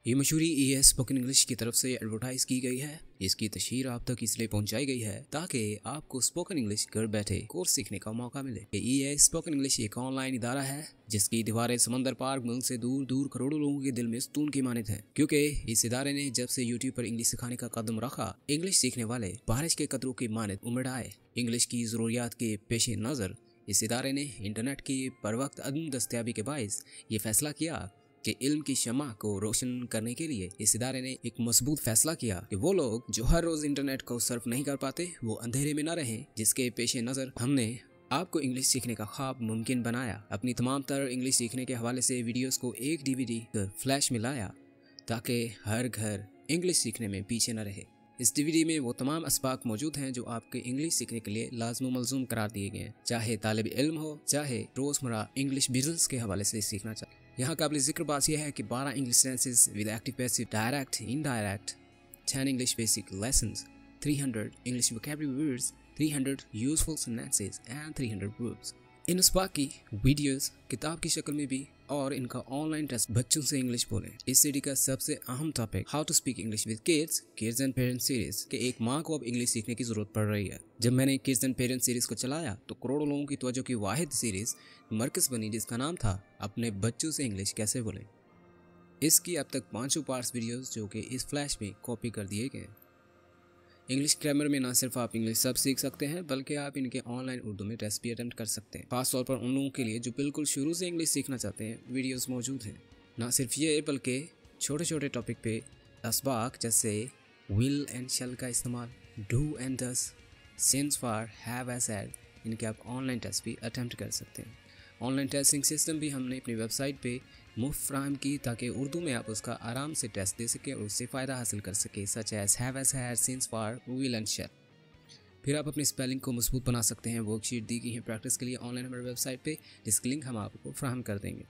ये मशहूरी spoken English की तरफ से एडवर्टाइज की गई है। इसकी तशहीर आप तक इसलिए पहुंचाई गई है ताकि आपको स्पोकन इंग्लिश घर बैठे कोर्स सीखने का मौका मिले। ये स्पोकन इंग्लिश एक ऑनलाइन इदारा है जिसकी दीवारें समंदर पार मुल्क से दूर दूर करोड़ों लोगों के दिल में सुकून की मानद है, क्योंकि इस इदारे ने जब से यूट्यूब पर इंग्लिश सिखाने का कदम रखा, इंग्लिश सीखने वाले बारिश के कतरों की मानद उमड़ आए। इंग्लिश की जरूरियात के पेश नज़र इस इदारे ने इंटरनेट की पर वक्त अदम दस्तयाबी के बायस ये फैसला किया कि इल्म की शमा को रोशन करने के लिए इस इदारे ने एक मजबूत फैसला किया कि वो लोग जो हर रोज इंटरनेट को सर्फ नहीं कर पाते वो अंधेरे में न रहें। जिसके पेश नज़र हमने आपको इंग्लिश सीखने का ख्वाब मुमकिन बनाया। अपनी तमाम तर इंग्लिश सीखने के हवाले से वीडियोस को एक DVD फ्लैश में लाया ताकि हर घर इंग्लिश सीखने में पीछे न रहे। इस DVD में वो तमाम असबाक मौजूद हैं जो आपके इंग्लिश सीखने के लिए लाजम मलजूम करार दिए गए हैं, चाहे तालिब इल्म हो, चाहे रोज़मर्रा इंग्लिश बिजनेस के हवाले से सीखना चाहे। यहाँ काबिल जिक्र बात यह है कि 12 English tenses with active passive direct indirect, 10 English basic lessons, 300 English vocabulary words, 300 useful sentences and 300 verbs. इन असबाक की वीडियोस किताब की शक्ल में भी और इनका ऑनलाइन टेस्ट बच्चों से इंग्लिश बोलें। इस सीडी का सबसे अहम topic how to speak English with kids and parents series के एक माँ को अब इंग्लिश सीखने की जरूरत पड़ रही है। जब मैंने किड्स एंड पेरेंट्स सीरीज को चलाया तो करोड़ों लोगों की तवज्जो की वाहिद सीरीज मरकज बनी जिसका नाम था अपने बच्चों से इंग्लिश कैसे बोलें। इसकी अब तक 500 पार्ट्स वीडियोस जो कि इस फ्लैश में कॉपी कर दिए गए। इंग्लिश ग्रामर में ना सिर्फ आप इंग्लिश सब सीख सकते हैं बल्कि आप इनके ऑनलाइन उर्दू में टेस्ट भी अटेम्प्ट कर सकते हैं। खास तौर पर उन लोगों के लिए जो बिल्कुल शुरू से इंग्लिश सीखना चाहते हैं, वीडियोस मौजूद हैं। ना सिर्फ ये बल्कि छोटे छोटे टॉपिक पे असबाक जैसे विल एंड शैल का इस्तेमाल, do and does, since for, have has had, इनके आप ऑनलाइन टेस्ट भी अटेम्प्ट कर सकते हैं। ऑनलाइन टेस्टिंग सिस्टम भी हमने अपनी वेबसाइट पे मुफ्त फ्राहम की ताकि उर्दू में आप उसका आराम से टेस्ट दे सकें और उससे फ़ायदा हासिल कर सकें, such as have has had, since for, will and shall. फिर आप अपनी स्पेलिंग को मजबूत बना सकते हैं। वर्कशीट दी गई है प्रैक्टिस के लिए ऑनलाइन हमारे वेबसाइट पे, जिसकी लिंक हम आपको फ्राहम कर देंगे।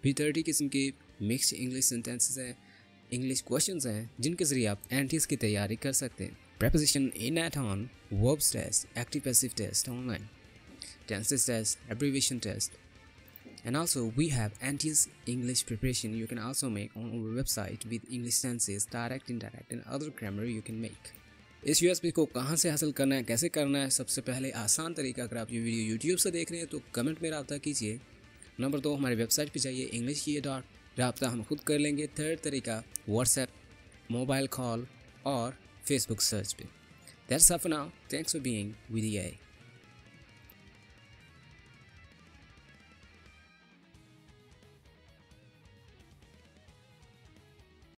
भी 30 किस्म के मिक्स्ड इंग्लिश सेंटेंसेस हैं, इंग्लिश क्वेश्चंस हैं जिनके ज़रिए आप एंटीज की तैयारी कर सकते हैं। Preposition in at on, verbs test, active passive test online, tenses test, abbreviation test, and also we have Anti's English preparation you can also make on our website with English tenses, direct, indirect and other grammar you can make। इस USB को कहाँ से हासिल करना है, कैसे करना है? सबसे पहले आसान तरीका, अगर आप ये वीडियो YouTube से देख रहे हैं तो कमेंट में रब्ता कीजिए। नंबर 2, हमारे वेबसाइट पे जाइए, इंग्लिश की रब्ता हम खुद कर लेंगे। थर्ड तरीका, व्हाट्सएप, मोबाइल कॉल और फेसबुक सर्च पे। That's all for now. Thanks for being with EA।